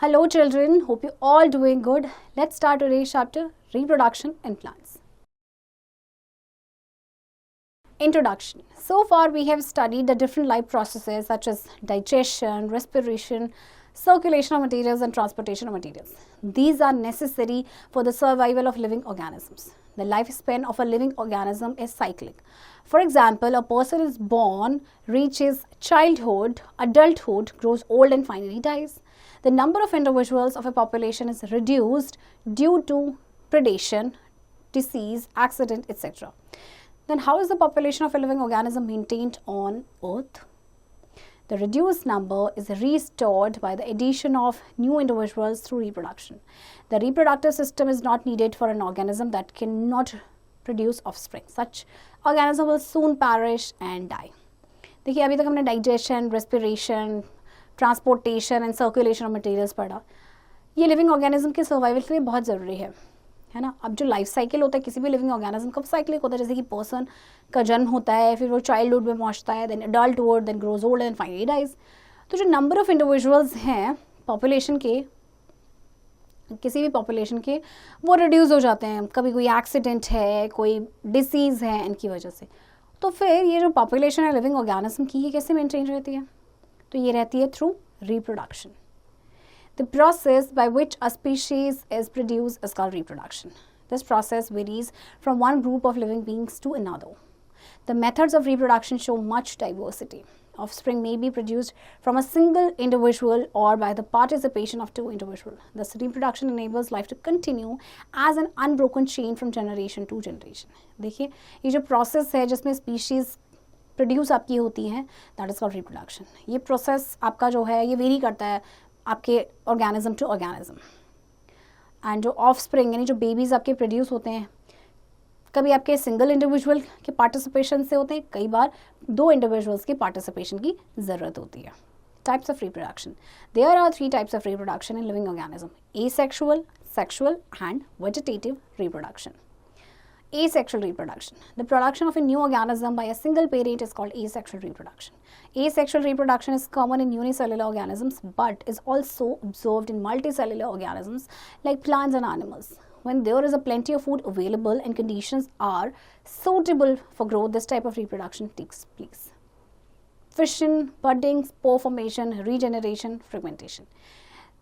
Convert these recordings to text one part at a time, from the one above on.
Hello children, hope you all doing good. Let's start today's chapter, Reproduction in Plants. Introduction. So far we have studied the different life processes such as digestion, respiration, circulation of materials and transportation of materials. These are necessary for the survival of living organisms. The lifespan of a living organism is cyclic. For example, a person is born, reaches childhood, adulthood, grows old and finally dies. The number of individuals of a population is reduced due to predation, disease, accident, etc. Then how is the population of a living organism maintained on Earth? The reduced number is restored by the addition of new individuals through reproduction. The reproductive system is not needed for an organism that cannot produce offspring. Such organism will soon perish and die. देखिए अभी तक हमने digestion, respiration, transportation and circulation of materials पढ़ा. ये living organism के survival के लिए बहुत ज़रूरी है ना. अब जो लाइफ साइकिल होता है किसी भी लिविंग ऑर्गेनिज्म का साइक्लिक होता है, जैसे कि पर्सन का जन्म होता है, फिर वो चाइल्डहुड में पहुंचता है, then adulthood, then grows old and finally dies. तो जो नंबर ऑफ इंडिविजुअल्स हैं पॉपुलेशन के, किसी भी पॉपुलेशन के, वो रिड्यूस हो जाते हैं. कभी कोई एक्सीडेंट है, कोई डिसीज़ है, इनकी वजह से. तो फिर ये जो पॉपुलेशन है लिविंग ऑर्गेनिज्म की, ये कैसे मेंटेन रहती है? तो ये रहती है through reproduction. The process by which a species is produced is called reproduction. This process varies from one group of living beings to another. The methods of reproduction show much diversity. Offspring may be produced from a single individual or by the participation of two individuals. Thus, reproduction enables life to continue as an unbroken chain from generation to generation. देखिए ये जो process है जिसमें species produce आपकी होती हैं, that is called reproduction. ये process आपका जो है ये वेरी करता है आपके ऑर्गेनिज्म टू ऑर्गेनिज्म. एंड जो ऑफ स्प्रिंग यानी जो बेबीज़ आपके प्रोड्यूस होते हैं, कभी आपके सिंगल इंडिविजुअल के पार्टिसिपेशन से होते हैं, कई बार दो इंडिविजुअल्स के पार्टिसिपेशन की ज़रूरत होती है. Types of reproduction. There are 3 types of reproduction in living organism: asexual, sexual and vegetative reproduction. Asexual reproduction. The production of a new organism by a single parent is called asexual reproduction. Asexual reproduction is common in unicellular organisms but is also observed in multicellular organisms like plants and animals. When there is a plenty of food available and conditions are suitable for growth, this type of reproduction takes place. Fission, budding, spore formation, regeneration, fragmentation.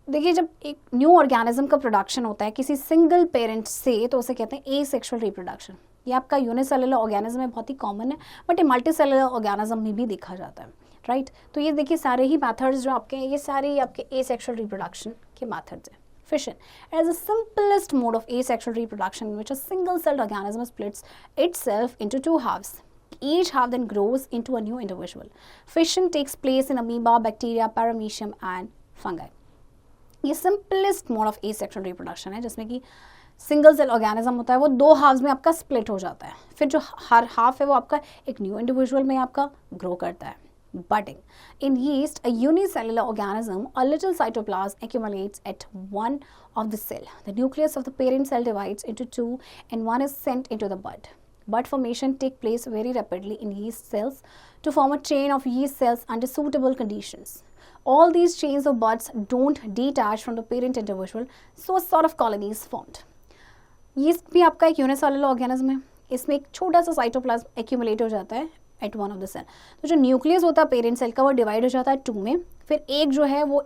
देखिए जब एक new organism का production होता है किसी single parent से, तो उसे कहते हैं एसेक्सुअल रिप्रोडक्शन. ये आपका यूनिसेलुलर ऑर्गेनिज्म में बहुत ही कॉमन है, बट ये मल्टीसेलुलर ऑर्गेनिज्म में भी देखा जाता है, राइट. तो ये देखिए सारे ही मेथड्स जो आपके हैं, ये सारे ही आपके एसेक्सुअल रिप्रोडक्शन के मेथड्स हैं. Fission. It is the simplest mode of asexual reproduction in which a single-celled organism splits itself into 2 halves. Each half then grows into a new individual. Fission takes place in amoeba, bacteria, paramecium and fungi. ये simplest mole of asexual reproduction है जिसमें कि single cell organism होता है, वो 2 halves में आपका split हो जाता है. फिर जो हर हाफ है वो आपका एक न्यू इंडिविजुअल में आपका ग्रो करता है. Budding. In yeast, a unicellular organism, a little cytoplasm accumulates at one of the cell. The nucleus of the parent cell divides into 2 and one is sent into the bud. Bud formation takes place very rapidly in yeast cells to form a chain of yeast cells under suitable conditions. All these chains of buds don't detach from the parent individual, so a sort of colony is formed. Yeast भी आपका एक unicellular organism है. इसमें एक छोटा सा cytoplasm accumulate हो जाता है at one of the cell. तो जो न्यूक्लियस होता है पेरेंट सेल का वो डिवाइड हो जाता है 2 में, फिर एक जो है वो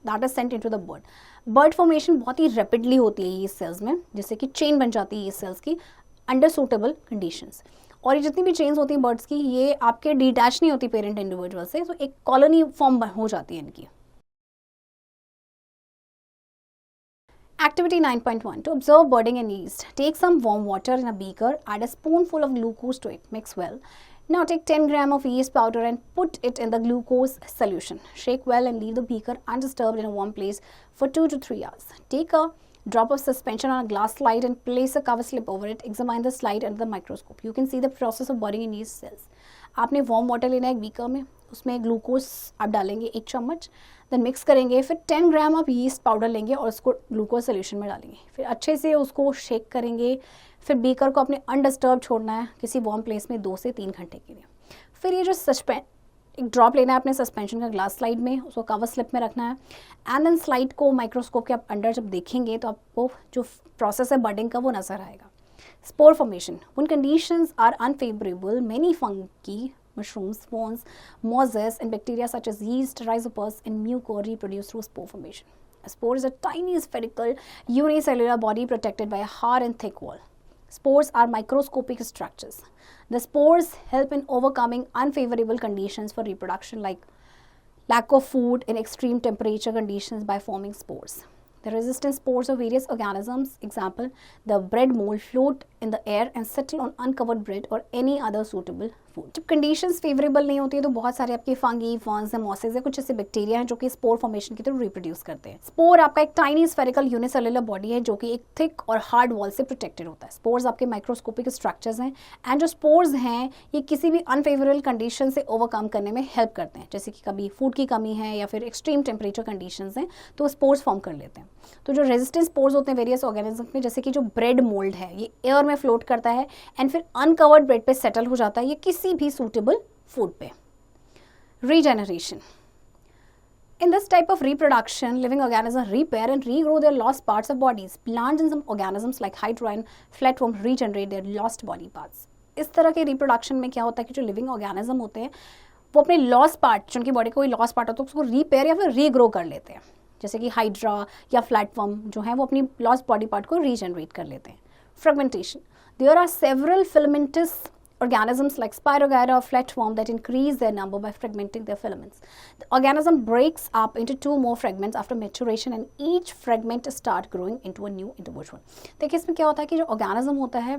that is sent into the bud. Bud formation बहुत ही रैपिडली होती है ये सेल्स में, जिससे कि चेन बन जाती है ये सेल्स की अंडर सूटेबल कंडीशंस. और ये जितनी भी चेन्स होती हैं बर्ड्स की, ये आपके डिटैच नहीं होती पेरेंट इंडिविजुअल से, तो एक कॉलोनी फॉर्म हो जाती है इनकी. Activity 9.1. To observe budding in yeast, take some warm water in a beaker, add a spoonful of glucose to it, mix well. Now take 10 grams of yeast powder and put it in the glucose solution. Shake well and leave the beaker undisturbed in a warm place for 2 to 3 hours. Take a drop of suspension on a glass slide and place a cover slip over it. Examine the slide under the microscope. You can see the process of budding in yeast cells. आपने warm water लेना है एक beaker में, उसमें glucose आप डालेंगे 1 चम्मच, then mix करेंगे, फिर 10 ग्राम आप यीस्ट पाउडर लेंगे और उसको ग्लूकोज सोल्यूशन में डालेंगे, फिर अच्छे से उसको शेक करेंगे, फिर बीकर को अपने अनडिस्टर्ब छोड़ना है किसी वार्म प्लेस में 2 से 3 घंटे के लिए. फिर ये जो एक ड्रॉप लेना है अपने सस्पेंशन का ग्लास स्लाइड में, उसको कवर स्लिप में रखना है एंड देन स्लाइड को माइक्रोस्कोप के अंडर जब देखेंगे तो आपको जो प्रोसेस है बडिंग का वो नजर आएगा. Spore formation. When conditions are unfavourable, many fungi, mushrooms, worms, mosses, and bacteria such as yeast, rhizopus, and mucor reproduce through spore formation. A spore is a tiny spherical unicellular body protected by a hard and thick wall. Spores are microscopic structures. The spores help in overcoming unfavorable conditions for reproduction like lack of food in extreme temperature conditions by forming spores. The resistant spores of various organisms, example, the bread mold, float in the air and settle on uncovered bread or any other suitable food. जब conditions favourable नहीं होती है तो बहुत सारे आपके fungi, forms, masses या कुछ ऐसे बैक्टीरिया हैं जो कि स्पोर फॉर्मेशन के थ्रू रिप्रोड्यूस करते हैं. स्पोर आपका एक टाइनी स्फेरिकल यूनिसेलुलर बॉडी है जो कि एक थिक और हार्ड वॉल से प्रोटेक्टेड होता है. स्पोर्स आपके माइक्रोस्कोपिक स्ट्रक्चर्स हैं एंड जो स्पोर्स हैं ये किसी भी अनफेवरेबल कंडीशन से ओवरकम करने में हेल्प करते हैं. जैसे कि कभी फूड की कमी है या फिर एक्सट्रीम टेम्परेचर कंडीशंस हैं तो स्पोर्स फॉर्म कर लेते हैं. तो जो रेजिस्टेंट स्पोर्स होते हैं वेरियस ऑर्गेनिज्म में, जैसे कि जो ब्रेड मोल्ड है ये एयर में फ्लोट करता है एंड फिर अनकवर्ड ब्रेड पे सेटल हो जाता है या किसी भी सूटेबल फूड पे. Regeneration. In this type of reproduction, living organisms repair and regrow their lost parts of bodies. Plants and some organisms like hydra and flatworm regenerate their lost body parts. इस तरह के reproduction में क्या होता है कि जो लिविंग ऑर्गेनिज्म होते हैं वो अपने लॉस्ट पार्ट, जिनकी बॉडी का कोई लॉस्ट पार्ट होता है उसको रिपेयर या फिर रीग्रो कर लेते हैं. जैसे कि हाइड्रा या फ्लैटवर्म जो है वो अपनी लॉस्ट बॉडी पार्ट को रीजनरेट कर लेते हैं. Fragmentation. There are several filamentous organisms like Spirogyra or flatworm that increase their number by fragmenting their filaments. The organism breaks up into two more fragments after maturation and each fragment start growing into a new individual. देखिए इसमें क्या होता है कि जो organism होता है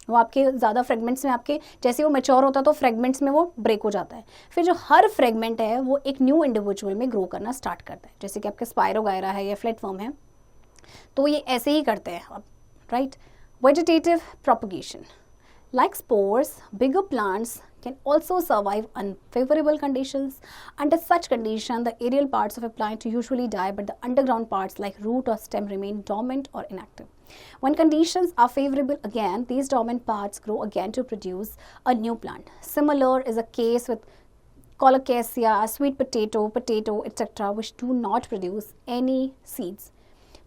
वो आपके ज़्यादा फ्रेगमेंट्स में आपके जैसे वो मैच्योर होता है तो फ्रेगमेंट्स में वो ब्रेक हो जाता है. फिर जो हर फ्रेगमेंट है वो एक न्यू इंडिविजुअल में ग्रो करना स्टार्ट करता है. जैसे कि आपके स्पायरोगायरा है या फ्लैटवर्म है तो ये ऐसे ही करते हैं, right. Vegetative propagation. Like spores, bigger plants can also survive unfavorable conditions. Under such conditions, the aerial parts of a plant usually die, but the underground parts like root or stem remain dormant or inactive. When conditions are favorable again, these dormant parts grow again to produce a new plant. Similar is the case with colocasia, sweet potato, etc., which do not produce any seeds.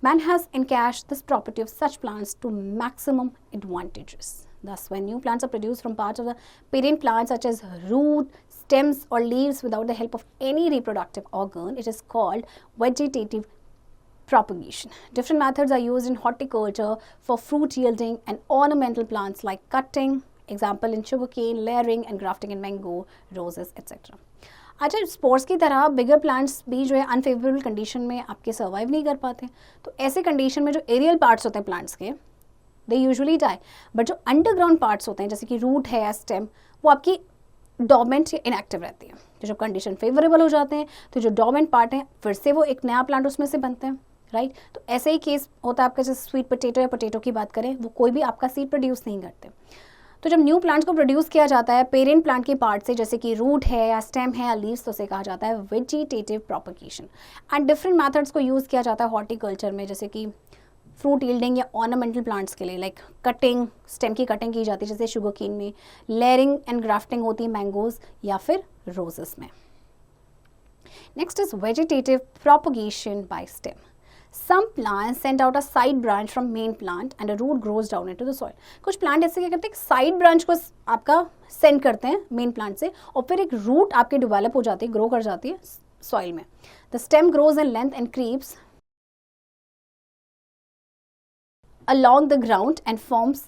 Man has encashed this property of such plants to maximum advantages. Thus, when new plants are produced from parts of the parent plant such as root, stems or leaves without the help of any reproductive organ, it is called vegetative propagation. Different methods are used in horticulture for fruit yielding and ornamental plants like cutting, example in sugarcane, layering and grafting in mango, roses, etc. अच्छा, spores की तरह बिगर plants भी जो है unfavourable condition में आपके survive नहीं कर पाते. तो ऐसे कंडीशन में जो एरियल पार्ट्स होते हैं प्लांट्स के दे यूजुअली डाई, बट जो अंडरग्राउंड पार्ट्स होते हैं जैसे कि रूट है या स्टेम वो आपकी डोर्मेंट या इनएक्टिव रहती है. तो जब कंडीशन फेवरेबल हो जाते हैं तो जो डोर्मेंट पार्ट है फिर से वो एक नया प्लांट उसमें से बनते हैं, राइट. तो ऐसे ही केस होता है आपका. जैसे स्वीट पोटैटो या पोटैटो की बात करें वो कोई भी आपका सीड प्रोड्यूस नहीं करते. तो जब न्यू प्लांट्स को प्रोड्यूस किया जाता है पेरेंट प्लांट के पार्ट से जैसे कि रूट है या स्टेम है या लीव्स, तो उसे कहा जाता है vegetative propagation. And different methods को यूज़ किया जाता है हॉर्टिकल्चर में, जैसे कि फ्रूट यील्डिंग या ऑर्नामेंटल प्लांट्स के लिए लाइक कटिंग, स्टेम की कटिंग की जाती है जैसे शुगर केन में. लेयरिंग एंड ग्राफ्टिंग होती है मैंगोज या फिर रोजेस में. Next is vegetative propagation by stem. Some plants send out a side branch from main plant and a root grows down into the soil. कुछ plant ऐसे क्या करते हैं, साइड ब्रांच को आपका सेंड करते हैं मेन प्लांट से और फिर एक रूट आपके डेवलप हो जाती है, ग्रो कर जाती है सॉइल में. The stem grows in length and creeps along the ground and forms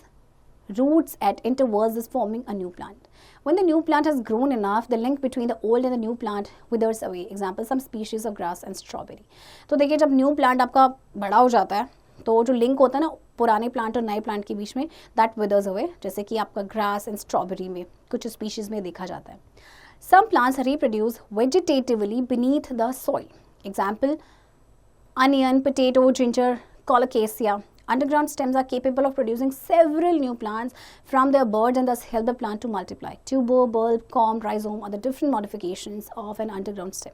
roots at intervals, is forming a new plant. When the new plant has grown enough, the link between the old and the new plant withers away. Example, some species of grass and strawberry. तो देखिए जब new plant आपका बड़ा हो जाता है तो जो लिंक होता है ना पुराने प्लांट और नए प्लांट के बीच में, दैट विदर्स अवे, जैसे कि आपका ग्रास एंड स्ट्रॉबेरी में कुछ स्पीशीज में देखा जाता है. Some plants reproduce vegetatively beneath the soil. Example, onion, potato, ginger, colocasia. Underground stems are capable of producing several new plants from their buds and thus help the plant to multiply. Tuber, bulb, corm, rhizome are the different modifications of an underground stem.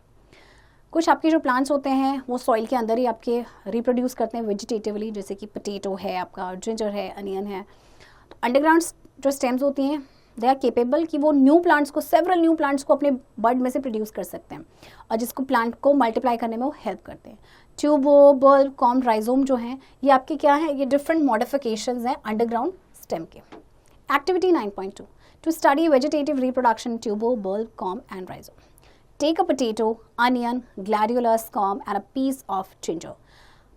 कुछ आपके जो plants होते हैं वो soil के अंदर ही आपके reproduce करते हैं वेजिटेटिवली, जैसे कि पोटैटो है आपका, जिंजर है, अनियन है. तो अंडरग्राउंड जो स्टेम्स होती हैं दे आर केपेबल कि वो न्यू प्लांट्स को, सेवरल न्यू प्लांट्स को अपने बड में से प्रोड्यूस कर सकते हैं और जिसको प्लांट को मल्टीप्लाई करने में वो हेल्प करते हैं। ट्यूबो, बल्ब, कॉम, राइजोम जो हैं ये आपके क्या हैं, ये डिफरेंट मॉडिफिकेशंस हैं अंडरग्राउंड स्टेम के। Activity 9.2 to study vegetative reproduction tuber, bulb, corm and rhizome. Take a potato, onion, gladiolas, scarm and a piece of ginger.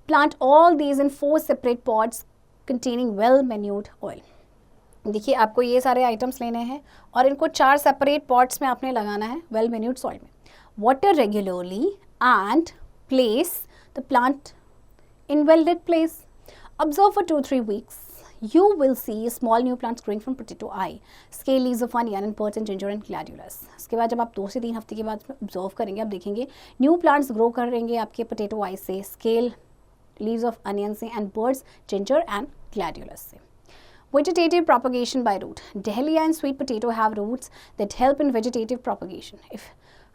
Plant all these in 4 separate pots containing well-manured oil. देखिए आपको ये सारे items लेने हैं और इनको 4 separate pots में आपने लगाना है वेल मैन्यूर्ड सॉइल में। Water regularly and place the plant in well lit place. Observe for 2-3 weeks. You will see small new plants growing from potato eye, scale leaves of onion and pods and ginger and gladiolas. इसके बाद जब आप 2 से 3 हफ्ते के बाद observe करेंगे, आप देखेंगे न्यू प्लांट्स ग्रो करेंगे आपके पोटैटो आई से, स्केल लीव्स ऑफ अनियन से and birds ginger and gladiolus से। Vegetative propagation by root. Dahlia and sweet potato have roots that help in vegetative propagation. If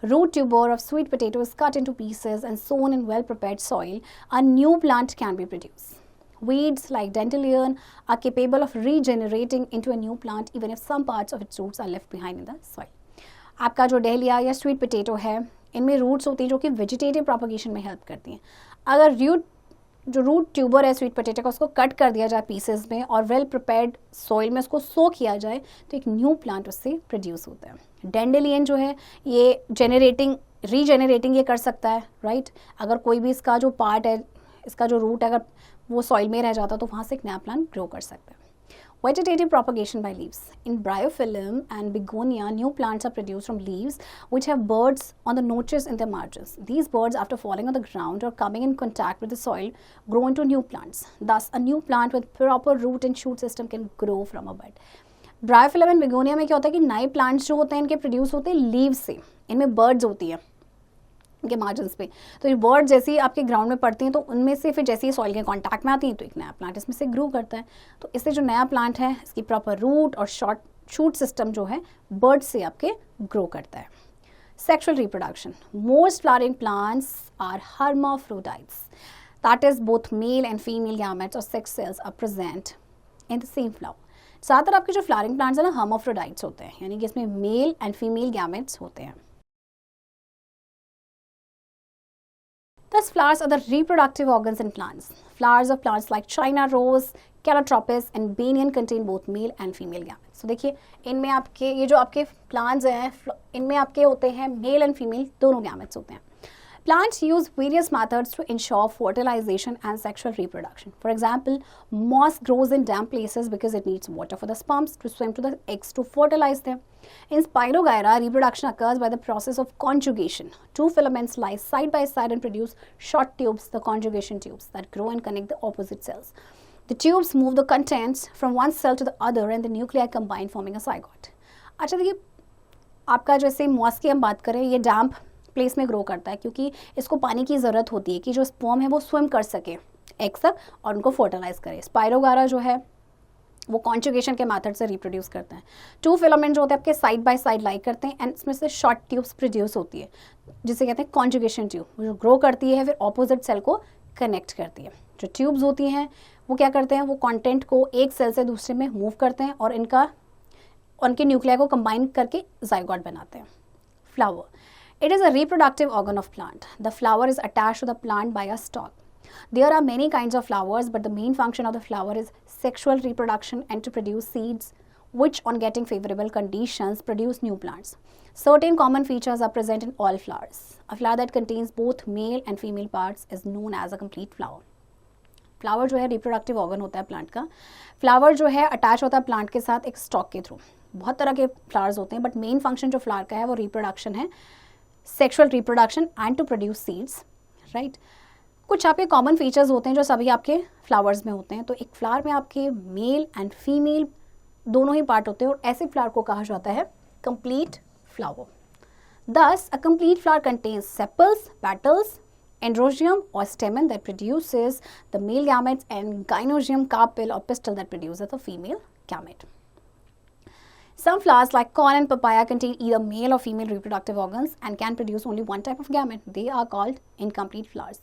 root tuber of sweet potato is cut into pieces and sown in well-prepared soil, a new plant can be produced. Weeds like dandelion are capable of regenerating into a new plant even if some parts of its roots are left behind in the soil. आपका जो dahlia या sweet potato है, इनमें roots होती हैं जो कि vegetative propagation में हेल्प करती हैं। अगर जो रूट ट्यूबर है स्वीट पोटैटो का, उसको कट कर दिया जाए पीसेस में और वेल प्रिपेयर्ड सॉइल में उसको सो किया जाए तो एक न्यू प्लांट उससे प्रोड्यूस होता है। डेंडेलियन जो है ये रीजेनरेटिंग ये कर सकता है, राइट। अगर कोई भी इसका जो पार्ट है, इसका जो रूट है, अगर वो सॉइल में रह जाता तो वहाँ से एक नया प्लांट ग्रो कर सकता है। Vegetative propagation by leaves. In Bryophyllum and Begonia, new plants are produced from leaves which have buds on the notches in their margins. These buds, after falling on the ground or coming in contact with the soil, grow into new plants. Thus, a new plant with proper root and shoot system can grow from a bud. Bryophyllum and Begonia में क्या होता है कि नए plants जो होते हैं इनके प्रोड्यूस होते हैं लीव्स से, इनमें बर्ड्स होती है के मार्जिन्स पे। तो ये बर्ड जैसे ही आपके ग्राउंड में पड़ती हैं तो उनमें से फिर जैसे ही सॉइल के कांटेक्ट में आती हैं तो एक नया प्लांट इसमें से ग्रो करता है। तो इससे जो नया प्लांट है इसकी प्रॉपर रूट और शॉर्ट शूट सिस्टम जो है बर्ड से आपके ग्रो करता है। Sexual reproduction. Most flowering plants are hermaphrodites. That is, both male and female gametes or sex cells are present in the same flower. ज़्यादातर आपके जो फ्लावरिंग प्लांट्स हैं ना hermaphrodites होते हैं, यानी कि इसमें मेल एंड फीमेल गैमेट्स होते हैं। Thus, flowers are the reproductive organs in plants. Flowers of plants like China rose, Calotropis and banyan contain both male and female gametes. So देखिए इनमें आपके ये जो आपके plants हैं इनमें आपके होते हैं male and female दोनों gametes होते हैं। Plants use various methods to ensure fertilization and sexual reproduction. For example, moss grows in damp places because it needs water for the sperms to swim to the eggs to fertilize them. In Spirogyra, reproduction occurs by the process of conjugation. Two filaments lie side by side and produce short tubes, the conjugation tubes, that grow and connect the opposite cells. The tubes move the contents from one cell to the other and the nuclei combine, forming a zygote. अच्छा देखिए, आपका जैसे moss की हम बात करें, ये डैम्प place में ग्रो करता है क्योंकि इसको पानी की ज़रूरत होती है कि जो स्पर्म है वो स्विम कर सके एग्स तक और उनको फर्टिलाइज करे। स्पाइरोगारा जो है वो कॉन्जुगेशन के मेथड से रिप्रोड्यूस करते हैं। टू फिलामेंट जो होते हैं आपके साइड बाय साइड लाइक करते हैं एंड इसमें से शॉर्ट ट्यूब्स प्रोड्यूस होती है जिसे कहते हैं कॉन्जुगेशन ट्यूब, जो ग्रो करती है फिर ऑपोजिट सेल को कनेक्ट करती है। जो ट्यूब्स होती हैं वो क्या करते हैं, वो कॉन्टेंट को एक सेल से दूसरे में मूव करते हैं और उनके न्यूक्लिया को कंबाइन करके जाइगोट बनाते हैं। Flower. It is a reproductive organ of plant. The flower is attached to the plant by a stalk. There are many kinds of flowers, but the main function of the flower is sexual reproduction and to produce seeds, which on getting favorable conditions produce new plants. Certain common features are present in all flowers. A flower that contains both male and female parts is known as a complete flower. Flower जो है reproductive organ होता है plant का। Flower जो है attach होता है plant के साथ एक स्टॉक के थ्रू। बहुत तरह के फ्लावर्स होते हैं बट मेन फंक्शन जो फ्लावर का है वो रिप्रोडक्शन है, sexual reproduction and to produce seeds, right. कुछ आपके कॉमन फीचर्स होते हैं जो सभी आपके फ्लावर्स में होते हैं। तो एक फ्लावर में आपके मेल एंड फीमेल दोनों ही पार्ट होते हैं और ऐसे फ्लावर को कहा जाता है complete flower. Thus, a complete flower contains sepals, petals, androgyne or stamen that produces the male gametes and gynoecium, carpel or pistil that produces the female gamete. Some flowers like corn and papaya contain either male or female reproductive organs and can produce only one type of gamete. They are called incomplete flowers.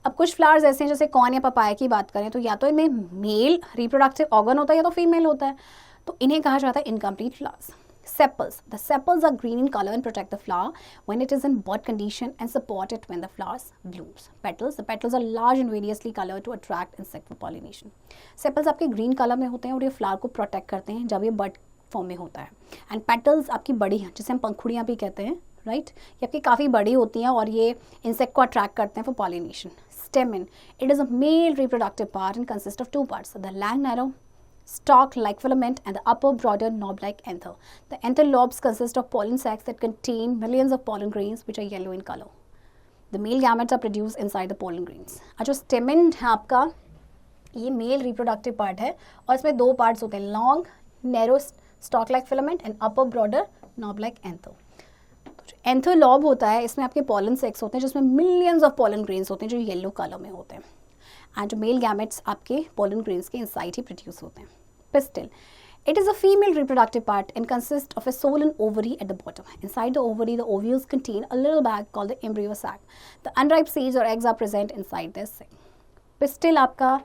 अब कुछ flowers ऐसे हैं जैसे corn या papaya की बात करें तो या तो इनमें मेल रिप्रोडक्टिव ऑर्गन होता है या तो फीमेल होता है, तो इन्हें कहा जाता है incomplete flowers. Sepals. The sepals are green in color and protect the flower when it is in bud condition and support it when the flowers blooms. Petals. The petals are large and variously colored to attract insect for pollination. Sepals आपके green color में होते हैं और ये flower को protect करते हैं जब ये bud फॉर्म में होता है. एंड पेटल्स आपकी बड़ी हैं, जिसे हम पंखुड़ियाँ भी कहते हैं, राइट. ये आपकी काफ़ी बड़ी होती हैं और ये इंसेक्ट को अट्रैक्ट करते हैं for pollination. Stamen. It is a male reproductive part and consist of 2 parts. The long narrow stalk-like filament and the upper broader knob-like anther. The anther lobes consist of pollen sacs that contain millions of pollen grains which are yellow in color. The male gametes are produced inside the pollen grains. जो stamen है आपका, ये mail reproductive part है और इसमें 2 parts होते हैं, long narrow stalk-like filament and upper broader knob-like anther. Anther lobe होता है, इसमें आपके पॉलन सेक्स होते हैं जिसमें मिलियंस ऑफ पॉलन ग्रेन्स होते हैं जो येलो कलर में होते हैं. एंड जो मेल गैमेट्स आपके पॉलन ग्रेन्स के इनसाइड ही प्रोड्यूस होते हैं. Pistil. It is a female reproductive part and consists of a swollen ovary at the bottom. Inside the ovary, the ovules contain a little bag called the embryo sac. The unripe seeds or eggs are present inside this sac. Pistil आपका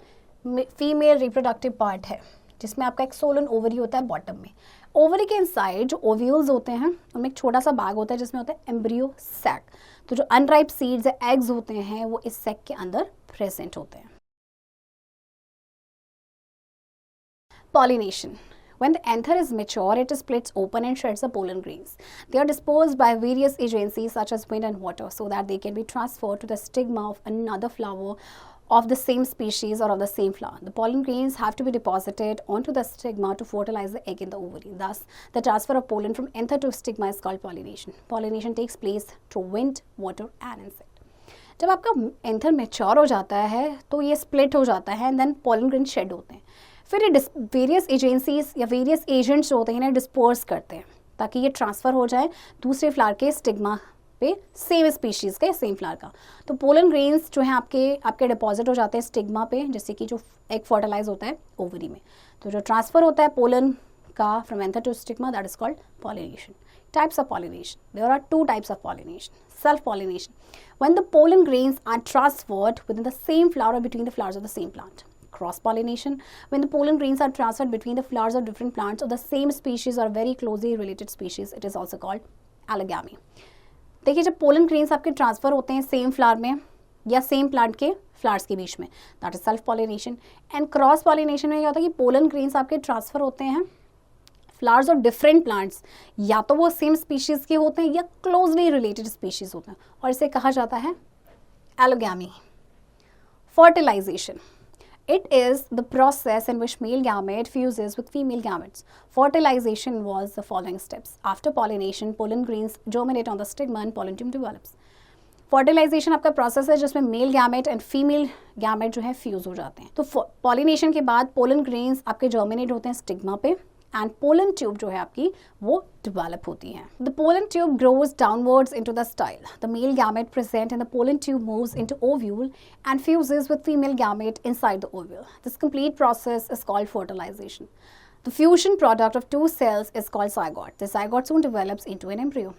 female reproductive part है जिसमें आपका एक Solan ovary होता है bottom में. Ovary के inside जो ओव्यूल्स होते हैं उनमें एक छोटा सा बैग होता है जिसमें होता है एम्ब्रियो सैक. तो जो अनराइप सीड्स या एग्स होते हैं वो इस सैक के अंदर प्रेजेंट होते हैं. Pollination. When the anther is mature, it splits open and sheds the pollen grains. They are dispersed by various agencies such as wind and water so that they can be transferred to the stigma of another flower of the same species or of the same flower. The pollen grains have to be deposited onto the stigma to fertilize the egg in the ovary. Thus, the transfer of pollen from anther to stigma is called pollination. Pollination takes place through wind, water and insect. जब आपका anther mature हो जाता है तो ये split हो जाता है and then pollen grain shed होते हैं. फिर ये वेरियस एजेंसीज या वेरियस एजेंट्स जो होते हैं इन्हें डिस्पर्स करते हैं ताकि ये ट्रांसफ़र हो जाए दूसरे फ्लावर के स्टिग्मा पे सेम स्पीशीज़ का सेम फ्लावर का. तो पोलन ग्रेन्स जो हैं आपके डिपॉजिट हो जाते हैं स्टिग्मा पे, जैसे कि जो एग फर्टिलाइज होता है ओवरी में. तो जो ट्रांसफ़र होता है पोलन का from anther to stigma, that is called pollination. Types of pollination. There are 2 types of pollination. Self-pollination. When the pollen grains are transferred within the same flower or between the flowers of the same plant. Cross-pollination. When the pollen grains are transferred between the flowers of different plants of the same species or very closely related species. It is also called allogamy. देखिए जब pollen grains आपके transfer होते हैं same flower में या same plant के flowers के बीच में, that is self pollination. And cross pollination में क्या होता है कि पोलन ग्रेन्स आपके ट्रांसफ़र होते हैं फ्लावर्स ऑफ डिफरेंट प्लांट्स, या तो वो सेम स्पीशीज़ के होते हैं या क्लोजली रिलेटेड स्पीशीज़ होते हैं, और इसे कहा जाता है allogamy. Fertilisation. It is the process in which male gamete fuses with female gametes. Fertilization was the following steps. After pollination, pollen grains germinate on the stigma and pollen tube develops. Fertilization आपका process है जिसमें male gamete and female gamete जो है fuse हो जाते हैं. तो pollination के बाद पोलन ग्रेन्स आपके जर्मिनेट होते हैं स्टिग्मा पे एंड पोलन ट्यूब जो है आपकी वो डेवलप होती है. The pollen tube grows downwards into the style. The male gamete present in the pollen tube moves into ovule and fuses with female gamete inside the ovule. This complete process is called fertilisation. The fusion product of 2 cells is called zygote. The zygote soon develops into an embryo.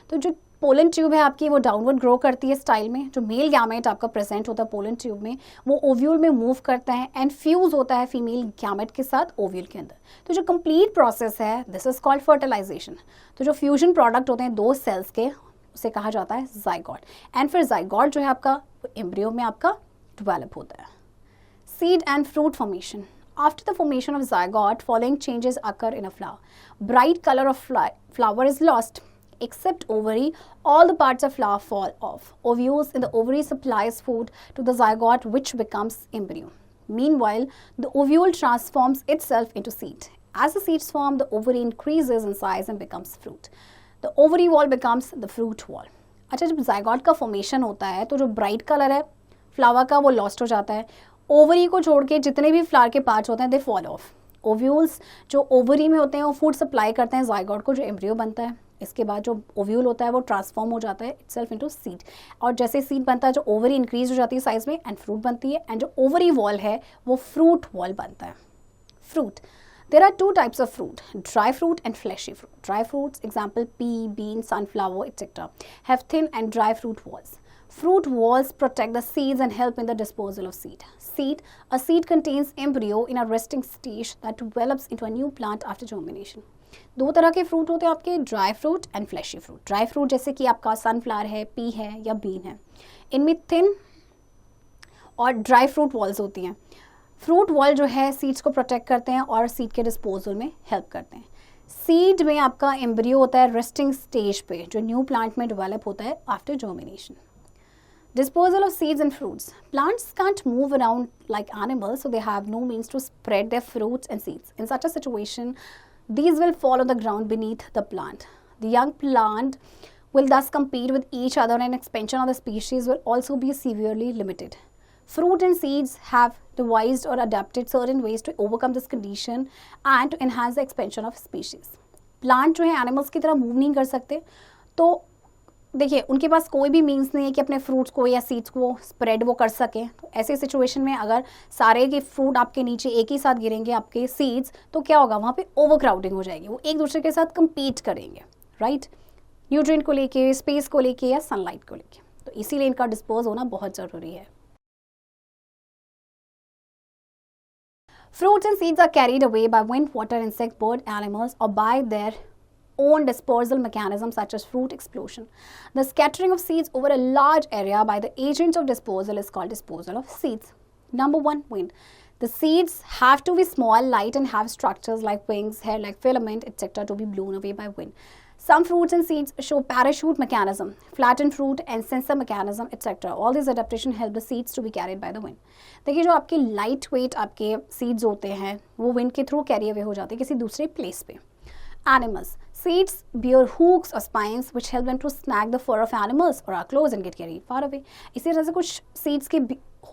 तो जो pollen tube है आपकी वो downward grow करती है style में. जो male gamete आपका प्रेजेंट होता है पोलन ट्यूब में वो ओव्यूल में मूव करता है एंड फ्यूज होता है फीमेल गैमेट के साथ ओव्यूल के अंदर. तो जो कंप्लीट प्रोसेस है दिस इज कॉल्ड फर्टिलाइजेशन. तो जो फ्यूजन प्रोडक्ट होते हैं 2 सेल्स के उसे कहा जाता है जाइगोट. एंड फिर जाइगोट जो है आपका एम्ब्रियो में आपका डेवलप होता है. Seed and fruit formation. After the formation of zygote, following changes occur in a flower. Bright color of flower is lost. Except ovary, all the parts of flower fall off. Ovules in the ovary supplies food to the zygote which becomes embryo. Meanwhile, the ovule transforms itself into seed. As the seeds form, the ovary increases in size and becomes fruit. The ovary wall becomes the fruit wall. अच्छा जब zygote का formation होता है तो जो bright color है flower का वो lost हो जाता है. ओवरी को छोड़ के जितने भी फ्लावर के पार्ट्स होते हैं दे फॉल ऑफ. ओव्यूल्स जो ओवरी में होते हैं वो फूड सप्लाई करते हैं जाइगोट को जो एम्ब्रियो बनता है. इसके बाद जो ओव्यूल होता है वो ट्रांसफॉर्म हो जाता है इटसेल्फ इनटू सीड. और जैसे सीड बनता है जो ओवरी इंक्रीज हो जाती है साइज में एंड फ्रूट बनती है. एंड जो ओवरी वॉल है वो फ्रूट वॉल बनता है. Fruit. There are 2 types of fruit, dry fruit and fleshy fruit. Dry fruits, example pea, bean, sunflower, etc. have thin and dry fruit walls. Fruit walls protect the seeds and help in the disposal of seed. Seed. A seed contains embryo in a resting stage that develops into a new plant after germination. दो तरह के fruit होते हैं आपके, dry fruit and fleshy fruit. Dry fruit जैसे कि आपका sunflower है, पी है या बीन है, इनमें थिन और ड्राई फ्रूट वॉल्स होती हैं। फ्रूट वॉल जो है सीड्स को प्रोटेक्ट करते हैं और सीड के डिस्पोजल में हेल्प करते हैं। सीड में आपका एम्ब्रियो होता है रेस्टिंग स्टेज पे, जो न्यू प्लांट में डेवलप होता है after germination. Disposal of seeds and fruits. Plants can't move around like animals, so they have no means to spread their fruits and seeds. In such a situation, these will fall on the ground beneath the plant. The young plant will thus compete with each other, and expansion of the species will also be severely limited. Fruit and seeds have devised or adapted certain ways to overcome this condition and to enhance the expansion of species. Plant जो है animals की तरह move नहीं कर सकते, तो देखिए उनके पास कोई भी मीन्स नहीं है कि अपने फ्रूट्स को या सीड्स को स्प्रेड वो कर सकें। तो ऐसे सिचुएशन में अगर सारे के फ्रूट आपके नीचे एक ही साथ गिरेंगे, आपके सीड्स, तो क्या होगा, वहाँ पे ओवर क्राउडिंग हो जाएगी, वो एक दूसरे के साथ कम्पीट करेंगे, राइट, न्यूट्रिएंट को लेके, स्पेस को लेके या सनलाइट को लेके। तो इसीलिए इनका डिस्पोज होना बहुत ज़रूरी है। Fruits and seeds are carried away by wind, water, insect, bird, animals, or by their own dispersal mechanism such as fruit explosion. The scattering of seeds over a large area by the agents of disposal is called disposal of seeds. Number 1, wind. The seeds have to be small, light, and have structures like wings, hair-like filament, etc. to be blown away by wind. Some fruits and seeds show parachute mechanism, flattened fruit and sensor mechanism, etc. All these adaptations help the seeds to be carried by the wind. देखिए जो आपके light weight आपके seeds होते हैं वो wind के through carry away हो जाते हैं किसी दूसरे प्लेस पे। Animals. Seeds bear hooks or spines which help them to snag the fur of animals or our clothes and get carried far away. इसी तरह से कुछ seeds के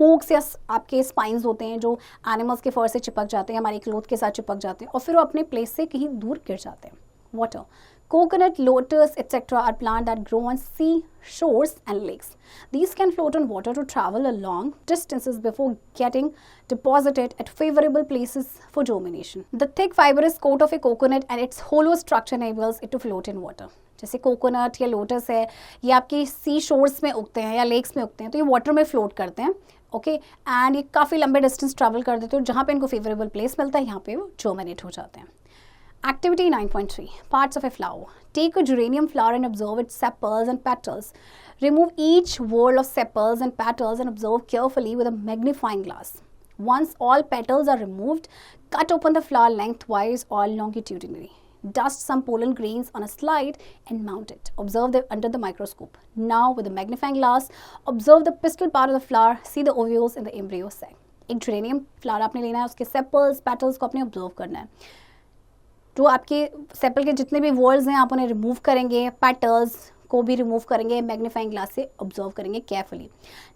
hooks या आपके spines होते हैं जो animals के fur से चिपक जाते हैं, हमारी cloth के साथ चिपक जाते हैं और फिर वो अपने place से कहीं दूर गिर जाते हैं। Water. Coconut, lotus, etc. are plants that grow on sea shores and lakes. These can float on water to travel a long distances before getting deposited at favorable places for germination. The thick fibrous coat of a coconut and its hollow structure enables it to float in water. जैसे coconut या lotus है, ये आपकी सी shores में उगते हैं या lakes में उगते हैं, तो ये वाटर में फ्लोट करते हैं, ओके, एंड ये काफ़ी लंबे डिस्टेंस ट्रैवल कर देते हैं, जहाँ पे इनको फेवरेबल प्लेस मिलता है यहाँ पे वो जर्मिनेट हो जाते हैं। Activity 9.3. Parts of a flower. Take a geranium flower and observe its sepals and petals. Remove each whorl of sepals and petals and observe carefully with a magnifying glass. Once all petals are removed, cut open the flower lengthwise or longitudinally. Dust some pollen grains on a slide and mount it. Observe them under the microscope. Now, with a magnifying glass, observe the pistil part of the flower. See the ovules in the embryo sac. एक geranium flower आपने लेना है, उसके sepals, petals को आपने observe करना है। जो आपके सेपल के जितने भी वर्ड्स हैं आप उन्हें रिमूव करेंगे, पेटल्स को भी रिमूव करेंगे, मैग्नीफाइंग ग्लास से ऑब्जर्व करेंगे केयरफुली।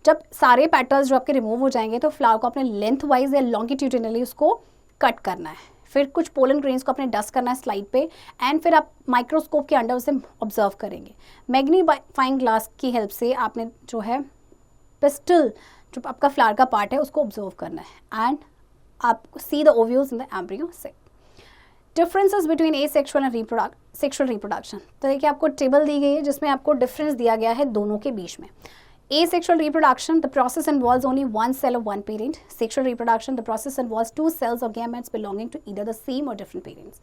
जब सारे पेटल्स जो आपके रिमूव हो जाएंगे तो फ्लावर को अपने लेंथ वाइज या लॉन्गिट्यूडिनली उसको कट करना है, फिर कुछ पोलन ग्रेन्स को अपने डस्ट करना है स्लाइड पे, एंड फिर आप माइक्रोस्कोप के अंडर उसे ऑब्जर्व करेंगे। मैग्नीफाइंग ग्लास की हेल्प से आपने जो है पिस्टल जो आपका फ्लावर का पार्ट है उसको ऑब्जर्व करना है, एंड आप see the ovules in the embryo sac. Differences between asexual and sexual reproduction. तो देखिए आपको टेबल दी गई है जिसमें आपको डिफरेंस दिया गया है दोनों के बीच में। Asexual reproduction, the process involves only one cell of one parent. Sexual reproduction, the process involves two cells of gametes belonging to either the same or different parents.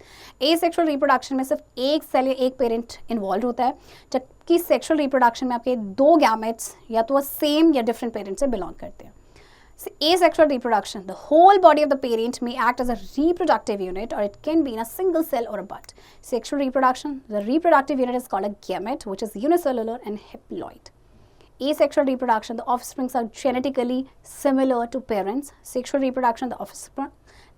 Asexual reproduction में सिर्फ एक cell या एक parent involve होता है, जबकि sexual reproduction में आपके दो गैमेट्स या तो सेम या डिफरेंट पेरेंट से बिलोंग करते हैं। So, asexual reproduction, the whole body of the parent may act as a reproductive unit, or it can be in a single cell or a bud. Sexual reproduction, the reproductive unit is called a gamete, which is unicellular and haploid. Asexual reproduction, the offspring are genetically similar to parents. Sexual reproduction, the offspring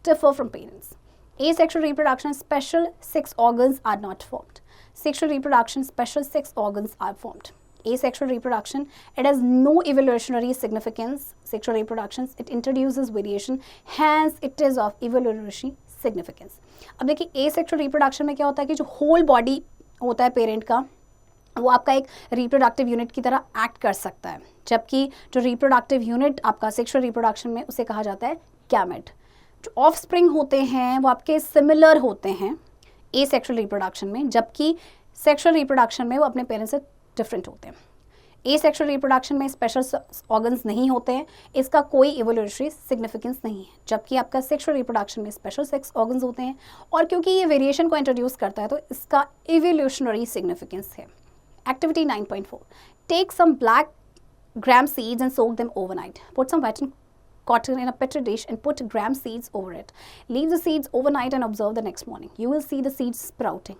differ from parents. Asexual reproduction, special sex organs are not formed. Sexual reproduction, special sex organs are formed. Asexual reproduction, it has no evolutionary significance. Sexual reproduction, it introduces variation, hence it is of evolutionary significance. अब देखिए asexual reproduction में क्या होता है कि जो whole body होता है पेरेंट का वो आपका एक रिप्रोडक्टिव यूनिट की तरह एक्ट कर सकता है, जबकि जो रिप्रोडक्टिव यूनिट आपका सेक्सुअल रिप्रोडक्शन में उसे कहा जाता है गैमेट। जो ऑफस्प्रिंग होते हैं वो आपके सिमिलर होते हैं एसेक्सुअल रिप्रोडक्शन में, जबकि सेक्सुअल रिप्रोडक्शन में वो अपने पेरेंट्स से डिफरेंट होते हैं। एसेक्सुअल रिप्रोडक्शन में स्पेशल ऑर्गन्स नहीं होते हैं, इसका कोई इवोल्यूशनरी सिग्निफिकेंस नहीं है, जबकि आपका सेक्सुअल रिप्रोडक्शन में स्पेशल सेक्स ऑर्गन्स होते हैं और क्योंकि ये वेरिएशन को इंट्रोड्यूस करता है तो इसका इवोल्यूशनरी सिग्निफिकेंस है। Activity 9.4, take some black gram seeds and soak them overnight. Put some wet cotton in a petri dish and put gram seeds over it. Leave the seeds overnight and observe the next morning. You will see the seeds sprouting.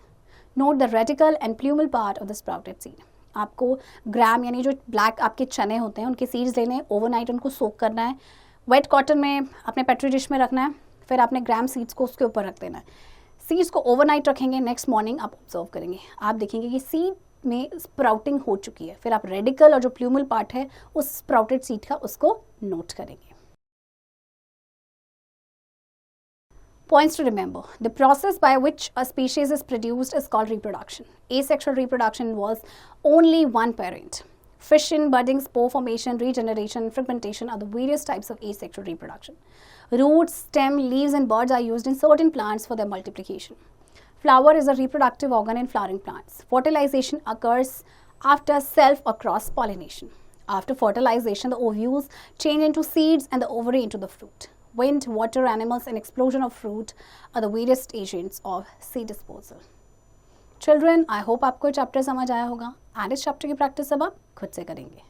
Note the radical and plumal part of the sprouted seed. आपको ग्राम यानी जो black आपके चने होते हैं उनके seeds लेने हैं, ओवरनाइट उनको सोक करना है, वेट कॉटन में अपने पेट्री डिश में रखना है, फिर आपने ग्राम सीड्स को उसके ऊपर रख देना है। सीड्स को ओवरनाइट रखेंगे, नेक्स्ट मॉर्निंग आप ऑब्जर्व करेंगे, आप देखेंगे कि सीड में स्प्राउटिंग हो चुकी है, फिर आप रेडिकल और जो प्लूमल पार्ट है उस स्प्राउटेड सीड का उसको नोट करेंगे। Points to remember: the process by which a species is produced is called reproduction. Asexual reproduction involves only one parent. Fission, budding, spore formation, regeneration, fragmentation are the various types of asexual reproduction. Roots, stem, leaves and buds are used in certain plants for their multiplication. Flower is a reproductive organ in flowering plants. Fertilization occurs after self or cross-pollination. After fertilization, the ovules change into seeds and the ovary into the fruit. Wind, water, animals and explosion of fruit are the various agents of seed disposal. Children, I hope आपको chapter समझ आया होगा, and इस chapter की practice अब आप खुद से करेंगे।